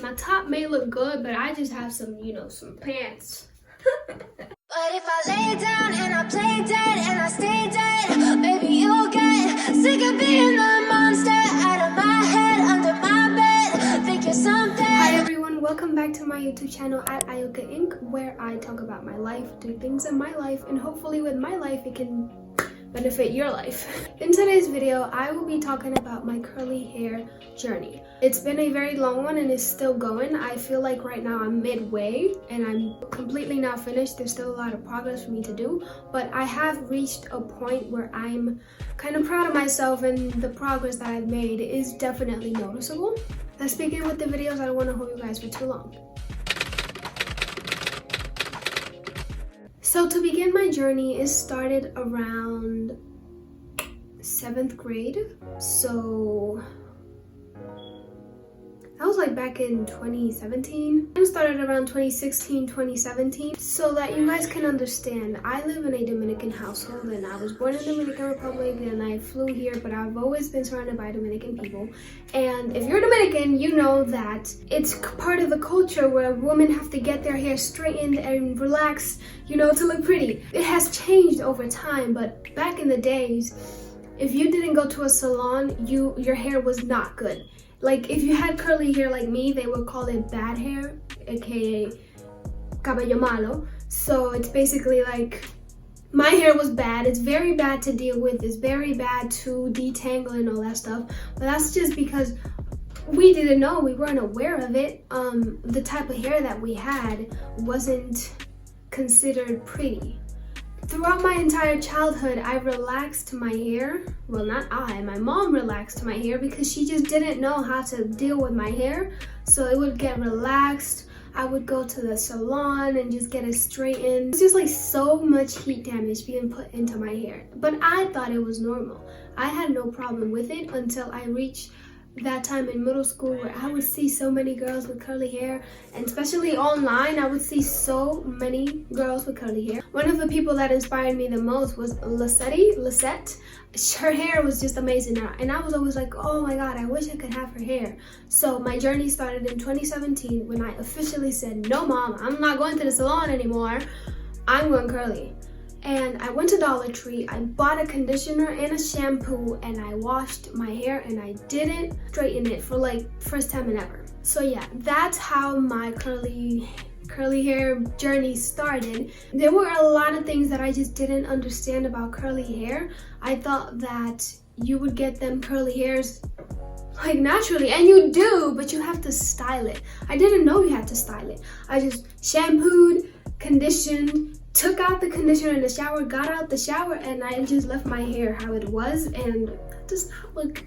My top may look good, but I just have some, you know, some pants. But if I lay down and I play dead and I stay dead, baby, you'll get sick of being the monster out of my head, under my bed. Think you're something. Hi everyone, welcome back to my YouTube channel at Ayoka Inc., where I talk about my life, do things in my life, and hopefully with my life it can benefit your life. In today's video, I will be talking about my curly hair journey. It's been a very long one and it's still going. I feel like right now I'm midway and I'm completely not finished. There's still a lot of progress for me to do, but I have reached a point where I'm kind of proud of myself, and the progress that I've made is definitely noticeable. Let's begin with the videos. I don't want to hold you guys for too long. So to begin my journey, it started around 7th grade. So that was like back in 2017. It started around 2016, 2017. So that you guys can understand, I live in a Dominican household and I was born in the Dominican Republic and I flew here, but I've always been surrounded by Dominican people. And if you're Dominican, you know that it's part of the culture where women have to get their hair straightened and relaxed, you know, to look pretty. It has changed over time, but back in the days, if you didn't go to a salon, your hair was not good. Like, if you had curly hair like me, they would call it bad hair, aka cabello malo. So it's basically like, my hair was bad. It's very bad to deal with. It's very bad to detangle and all that stuff. But that's just because we didn't know. We weren't aware of it. The type of hair that we had wasn't considered pretty. Throughout my entire childhood, I relaxed my hair. Well, not I, my mom relaxed my hair because she just didn't know how to deal with my hair. So it would get relaxed. I would go to the salon and just get it straightened. It's just like so much heat damage being put into my hair. But I thought it was normal. I had no problem with it until I reached that time in middle school where I would see so many girls with curly hair, and especially online, I would see so many girls with curly hair. One of the people that inspired me the most was Lisette. Her hair was just amazing, and I was always like, oh my god, I wish I could have her hair. So my journey started in 2017 when I officially said, no mom, I'm not going to the salon anymore, I'm going curly. And I went to Dollar Tree, I bought a conditioner and a shampoo, and I washed my hair, and I didn't straighten it for like first time in ever. So yeah, that's how my curly hair journey started. There were a lot of things that I just didn't understand about curly hair. I thought that you would get them curly hairs like naturally, and you do, but you have to style it. I didn't know you had to style it. I just shampooed, conditioned, took out the conditioner in the shower, got out the shower, and I just left my hair how it was, and it does not look,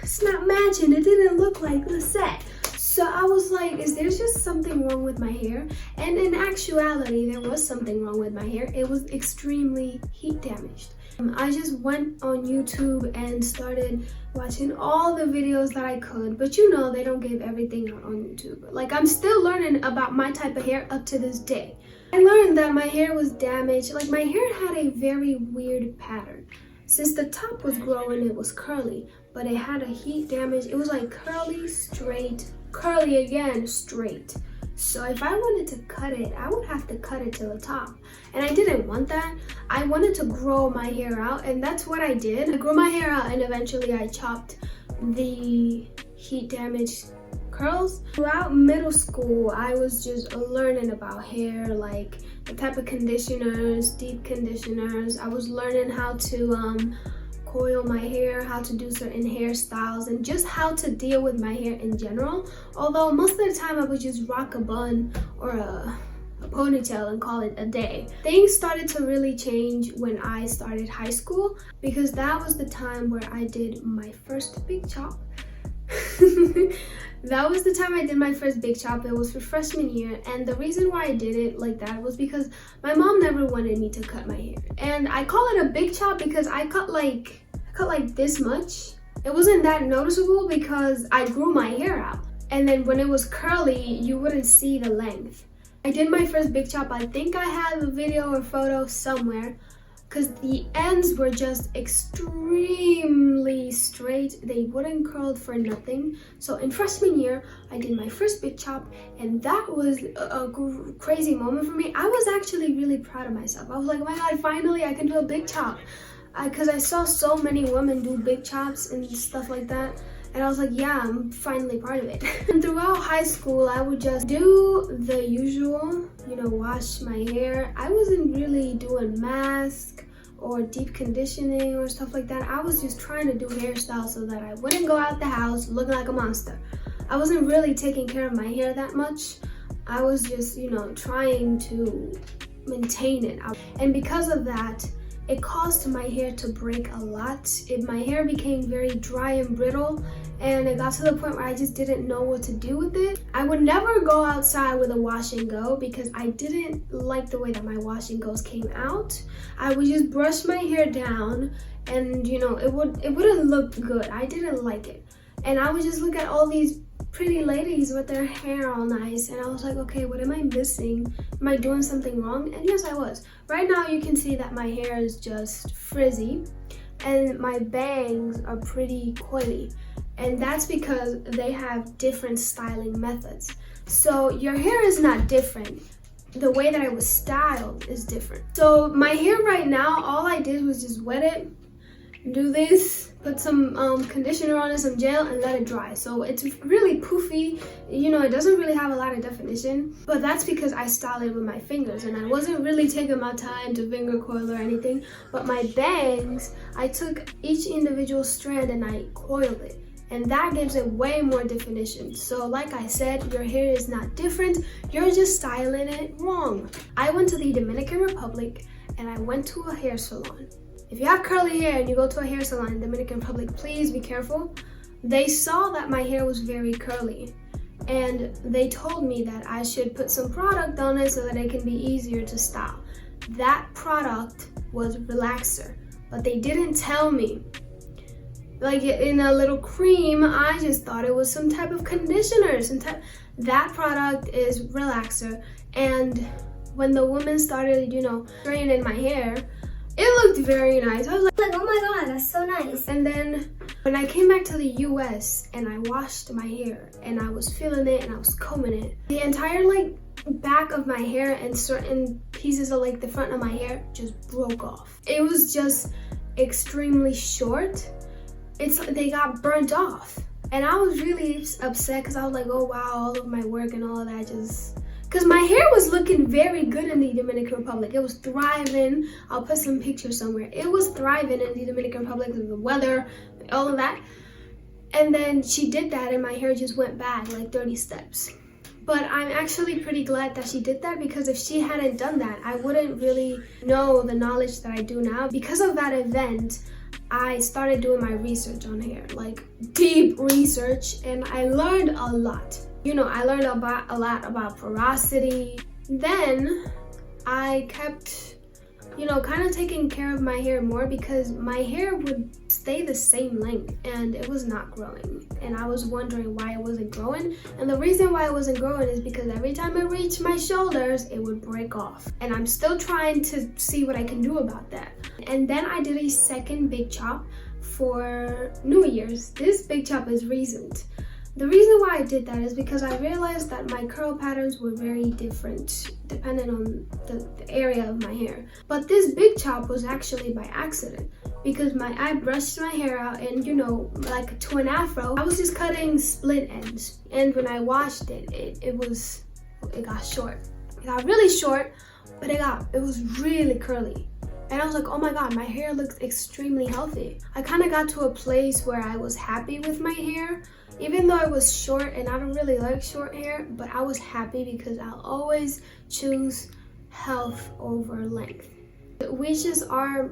it's not matching. It didn't look like Lisette. So I was like, is there just something wrong with my hair? And in actuality, there was something wrong with my hair. It was extremely heat damaged. I just went on YouTube and started watching all the videos that I could, but you know, they don't give everything out on YouTube. Like, I'm still learning about my type of hair up to this day. I learned that my hair was damaged. Like, my hair had a very weird pattern. Since the top was growing, it was curly, but it had a heat damage. It was like curly, straight, curly again, straight. So if I wanted to cut it, I would have to cut it to the top. And I didn't want that. I wanted to grow my hair out, and that's what I did. I grew my hair out, and eventually I chopped the heat damaged curls. Throughout middle school, I was just learning about hair, like the type of conditioners, deep conditioners. I was learning how to coil my hair, how to do certain hairstyles, and just how to deal with my hair in general. Although most of the time I would just rock a bun or a ponytail and call it a day. Things started to really change when I started high school, because that was the time where I did my first big chop. That was the time I did my first big chop. It was for freshman year, and the reason why I did it like that was because my mom never wanted me to cut my hair. And I call it a big chop because I cut like this much. It wasn't that noticeable because I grew my hair out, and then when it was curly, you wouldn't see the length. I did my first big chop. I think I have a video or photo somewhere, because the ends were just extremely straight. They wouldn't curl for nothing. So in freshman year, I did my first big chop, and that was a crazy moment for me. I was actually really proud of myself. I was like, oh my god, finally I can do a big chop. Because I saw so many women do big chops and stuff like that. And I was like, yeah, I'm finally part of it. And throughout high school, I would just do the usual, you know, wash my hair. I wasn't really doing mask or deep conditioning or stuff like that. I was just trying to do hairstyles so that I wouldn't go out the house looking like a monster. I wasn't really taking care of my hair that much. I was just, you know, trying to maintain it. And because of that, it caused my hair to break a lot. My hair became very dry and brittle, and it got to the point where I just didn't know what to do with it. I would never go outside with a wash and go because I didn't like the way that my wash and goes came out. I would just brush my hair down, and you know, it wouldn't look good. I didn't like it. And I would just look at all these pretty ladies with their hair all nice, and I was like, okay, what am I missing? Am I doing something wrong? And yes, I was. Right now you can see that my hair is just frizzy and my bangs are pretty coily, and that's because they have different styling methods. So your hair is not different. The way that I was styled is different. So my hair right now, all I did was just wet it, do this, put some conditioner on it, some gel, and let it dry. So it's really poofy, you know, it doesn't really have a lot of definition, but that's because I style it with my fingers and I wasn't really taking my time to finger coil or anything. But my bangs, I took each individual strand and I coiled it, and that gives it way more definition. So like I said, your hair is not different, you're just styling it wrong. I went to the Dominican Republic and I went to a hair salon. If you have curly hair and you go to a hair salon in the Dominican Republic, please be careful. They saw that my hair was very curly, and they told me that I should put some product on it so that it can be easier to style. That product was relaxer, but they didn't tell me. Like in a little cream, I just thought it was some type of conditioner. That product is relaxer, and when the woman started, you know, straightening my hair, it looked very nice. I was like, oh my god, that's so nice. And then when I came back to the US and I washed my hair and I was feeling it and I was combing it, the entire like back of my hair and certain pieces of like the front of my hair just broke off. It was just extremely short. They got burnt off. And I was really upset because I was like, oh wow, all of my work and all of that just... Because my hair was looking very good in the Dominican Republic. It was thriving. I'll put some pictures somewhere. It was thriving in the Dominican Republic, the weather, all of that. And then she did that and my hair just went back like 30 steps. But I'm actually pretty glad that she did that, because if she hadn't done that, I wouldn't really know the knowledge that I do now. Because of that event, I started doing my research on hair, like deep research, and I learned a lot. You know, I learned a lot about porosity. Then I kept, you know, kind of taking care of my hair more, because my hair would stay the same length and it was not growing. And I was wondering why it wasn't growing. And the reason why it wasn't growing is because every time I reached my shoulders, it would break off. And I'm still trying to see what I can do about that. And then I did a second big chop for New Year's. This big chop is recent. The reason why I did that is because I realized that my curl patterns were very different depending on the area of my hair. But this big chop was actually by accident, because I brushed my hair out, and you know, like to an afro, I was just cutting split ends. And when I washed it, it got short. It got really short, but it was really curly. And I was like, oh my god, my hair looks extremely healthy. I kind of got to a place where I was happy with my hair, even though it was short, and I don't really like short hair, but I was happy because I'll always choose health over length. We just are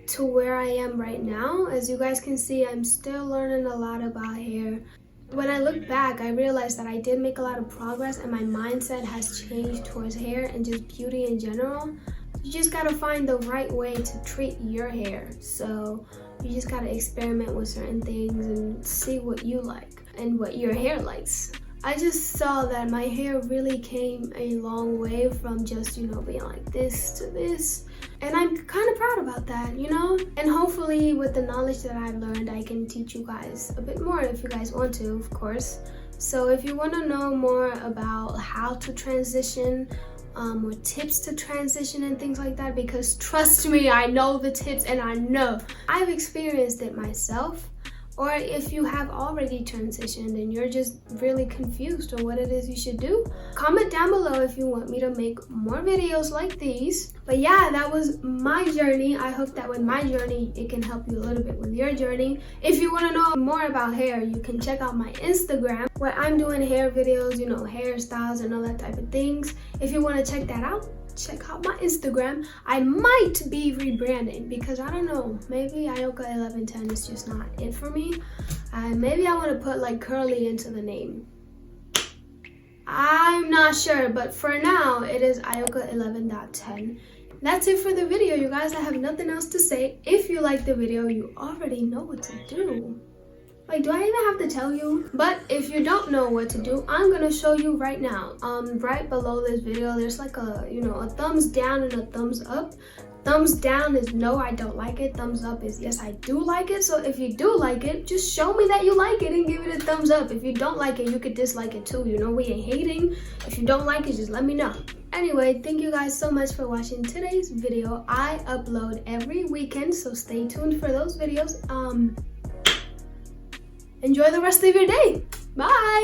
to where I am right now. As you guys can see, I'm still learning a lot about hair. When I look back, I realized that I did make a lot of progress, and my mindset has changed towards hair and just beauty in general. You just gotta find the right way to treat your hair. So you just gotta experiment with certain things and see what you like and what your hair likes. I just saw that my hair really came a long way from just, you know, being like this to this. And I'm kind of proud about that, you know? And hopefully with the knowledge that I've learned, I can teach you guys a bit more if you guys want to, of course. So if you want to know more about how to transition, or tips to transition and things like that, because trust me, I know the tips and I know I've experienced it myself. Or if you have already transitioned and you're just really confused on what it is you should do, comment down below if you want me to make more videos like these. But yeah, that was my journey. I hope that with my journey, it can help you a little bit with your journey. If you want to know more about hair, you can check out my Instagram where I'm doing hair videos, you know, hairstyles and all that type of things. If you want to check that out, check out my Instagram. I might be rebranding because I don't know, maybe Ioka 1110 is just not it for me. Maybe I want to put like curly into the name. I'm not sure, but for now it is Ioka 11.10. That's it for the video, you guys. I have nothing else to say. If you like the video, you already know what to do. Like, do I even have to tell you? But if you don't know what to do, I'm gonna show you right now. Right below this video, there's like a, you know, a thumbs down and a thumbs up. Thumbs down is no, I don't like it. Thumbs up is yes, I do like it. So if you do like it, just show me that you like it and give it a thumbs up. If you don't like it, you could dislike it too. You know, we ain't hating. If you don't like it, just let me know. Anyway, thank you guys so much for watching today's video. I upload every weekend, so stay tuned for those videos. Enjoy the rest of your day. Bye.